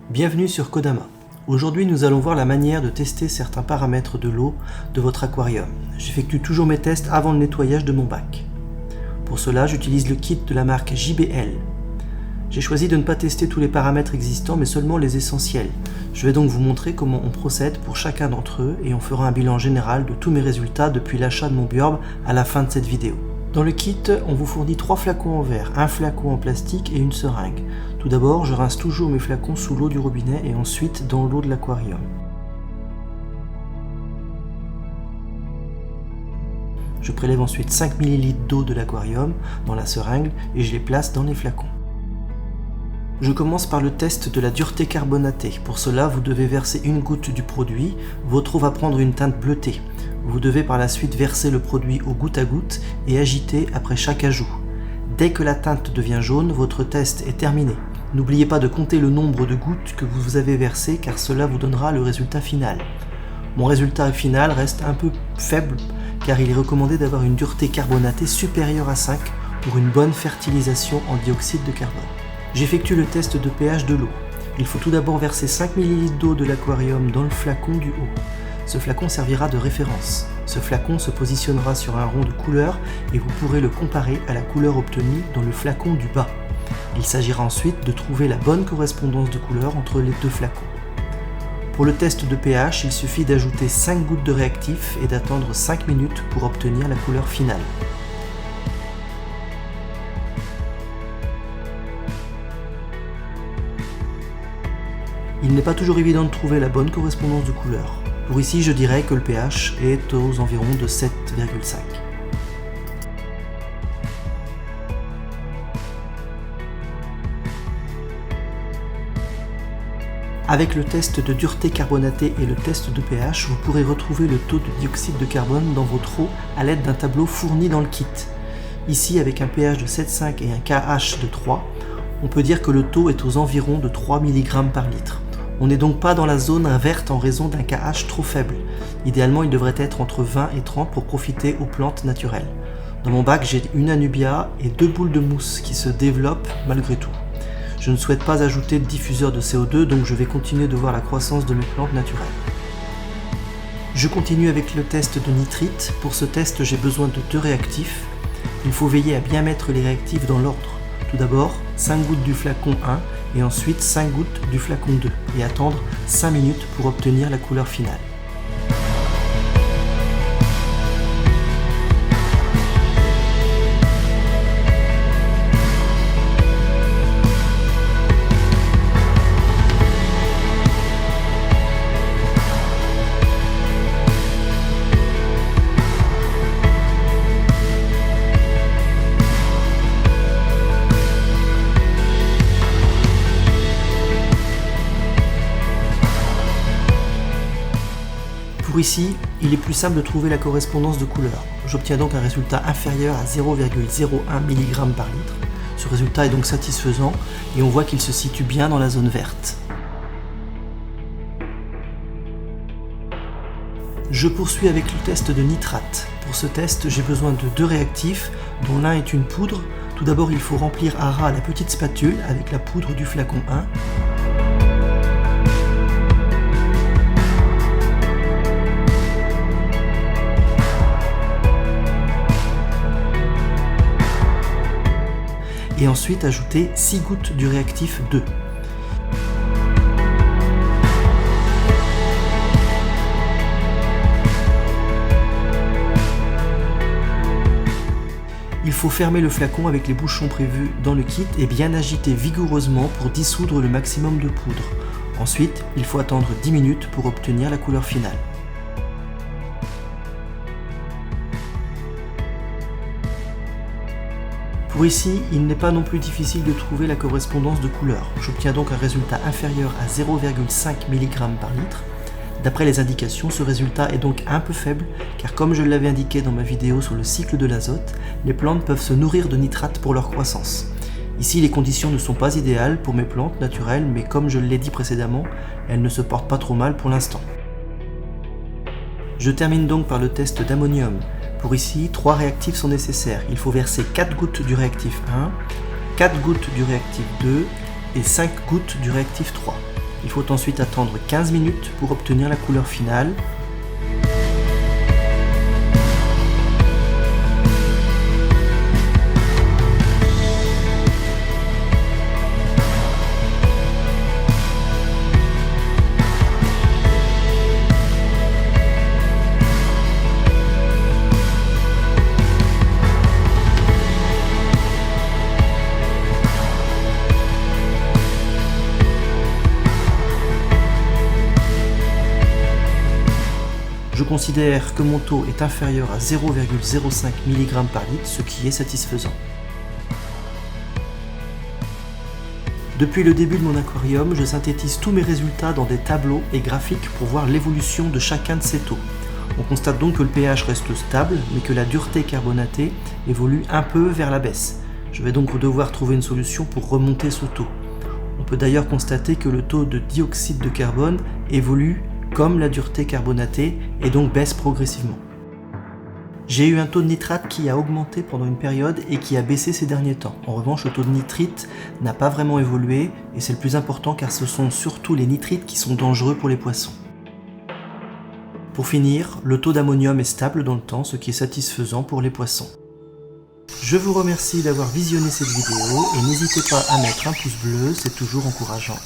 Bienvenue sur Kodama. Aujourd'hui nous allons voir la manière de tester certains paramètres de l'eau de votre aquarium. J'effectue toujours mes tests avant le nettoyage de mon bac. Pour cela j'utilise le kit de la marque JBL. J'ai choisi de ne pas tester tous les paramètres existants mais seulement les essentiels. Je vais donc vous montrer comment on procède pour chacun d'entre eux et on fera un bilan général de tous mes résultats depuis l'achat de mon Biorb à la fin de cette vidéo. Dans le kit, on vous fournit 3 flacons en verre, un flacon en plastique et une seringue. Tout d'abord, je rince toujours mes flacons sous l'eau du robinet et ensuite dans l'eau de l'aquarium. Je prélève ensuite 5 ml d'eau de l'aquarium dans la seringue et je les place dans les flacons. Je commence par le test de la dureté carbonatée. Pour cela, vous devez verser une goutte du produit. Votre eau va prendre une teinte bleutée. Vous devez par la suite verser le produit au goutte à goutte et agiter après chaque ajout. Dès que la teinte devient jaune, votre test est terminé. N'oubliez pas de compter le nombre de gouttes que vous avez versées car cela vous donnera le résultat final. Mon résultat final reste un peu faible car il est recommandé d'avoir une dureté carbonatée supérieure à 5 pour une bonne fertilisation en dioxyde de carbone. J'effectue le test de pH de l'eau. Il faut tout d'abord verser 5 ml d'eau de l'aquarium dans le flacon du haut. Ce flacon servira de référence. Ce flacon se positionnera sur un rond de couleur et vous pourrez le comparer à la couleur obtenue dans le flacon du bas. Il s'agira ensuite de trouver la bonne correspondance de couleur entre les deux flacons. Pour le test de pH, il suffit d'ajouter 5 gouttes de réactif et d'attendre 5 minutes pour obtenir la couleur finale. Il n'est pas toujours évident de trouver la bonne correspondance de couleur. Pour ici, je dirais que le pH est aux environs de 7,5. Avec le test de dureté carbonatée et le test de pH, vous pourrez retrouver le taux de dioxyde de carbone dans votre eau à l'aide d'un tableau fourni dans le kit. Ici, avec un pH de 7,5 et un KH de 3, on peut dire que le taux est aux environs de 3 mg par litre. On n'est donc pas dans la zone verte en raison d'un KH trop faible. Idéalement, il devrait être entre 20 et 30 pour profiter aux plantes naturelles. Dans mon bac, j'ai une Anubia et 2 boules de mousse qui se développent malgré tout. Je ne souhaite pas ajouter de diffuseur de CO2, donc je vais continuer de voir la croissance de mes plantes naturelles. Je continue avec le test de nitrite. Pour ce test, j'ai besoin de 2 réactifs. Il faut veiller à bien mettre les réactifs dans l'ordre. Tout d'abord, 5 gouttes du flacon 1 et ensuite 5 gouttes du flacon 2 et attendre 5 minutes pour obtenir la couleur finale. Pour ici, il est plus simple de trouver la correspondance de couleur. J'obtiens donc un résultat inférieur à 0,01 mg par litre. Ce résultat est donc satisfaisant et on voit qu'il se situe bien dans la zone verte. Je poursuis avec le test de nitrate. Pour ce test, j'ai besoin de 2 réactifs, dont l'un est une poudre. Tout d'abord, il faut remplir à ras la petite spatule avec la poudre du flacon 1. Et ensuite ajouter 6 gouttes du réactif 2. Il faut fermer le flacon avec les bouchons prévus dans le kit et bien agiter vigoureusement pour dissoudre le maximum de poudre. Ensuite, il faut attendre 10 minutes pour obtenir la couleur finale. Pour ici, il n'est pas non plus difficile de trouver la correspondance de couleur. J'obtiens donc un résultat inférieur à 0,5 mg par litre. D'après les indications, ce résultat est donc un peu faible, car comme je l'avais indiqué dans ma vidéo sur le cycle de l'azote, les plantes peuvent se nourrir de nitrate pour leur croissance. Ici, les conditions ne sont pas idéales pour mes plantes naturelles, mais comme je l'ai dit précédemment, elles ne se portent pas trop mal pour l'instant. Je termine donc par le test d'ammonium. Pour ici, 3 réactifs sont nécessaires. Il faut verser 4 gouttes du réactif 1, 4 gouttes du réactif 2 et 5 gouttes du réactif 3. Il faut ensuite attendre 15 minutes pour obtenir la couleur finale. Je considère que mon taux est inférieur à 0,05 mg par litre, ce qui est satisfaisant. Depuis le début de mon aquarium, je synthétise tous mes résultats dans des tableaux et graphiques pour voir l'évolution de chacun de ces taux. On constate donc que le pH reste stable, mais que la dureté carbonatée évolue un peu vers la baisse. Je vais donc devoir trouver une solution pour remonter ce taux. On peut d'ailleurs constater que le taux de dioxyde de carbone évolue comme la dureté carbonatée et donc baisse progressivement. J'ai eu un taux de nitrate qui a augmenté pendant une période et qui a baissé ces derniers temps. En revanche, le taux de nitrite n'a pas vraiment évolué et c'est le plus important car ce sont surtout les nitrites qui sont dangereux pour les poissons. Pour finir, le taux d'ammonium est stable dans le temps, ce qui est satisfaisant pour les poissons. Je vous remercie d'avoir visionné cette vidéo et n'hésitez pas à mettre un pouce bleu, c'est toujours encourageant.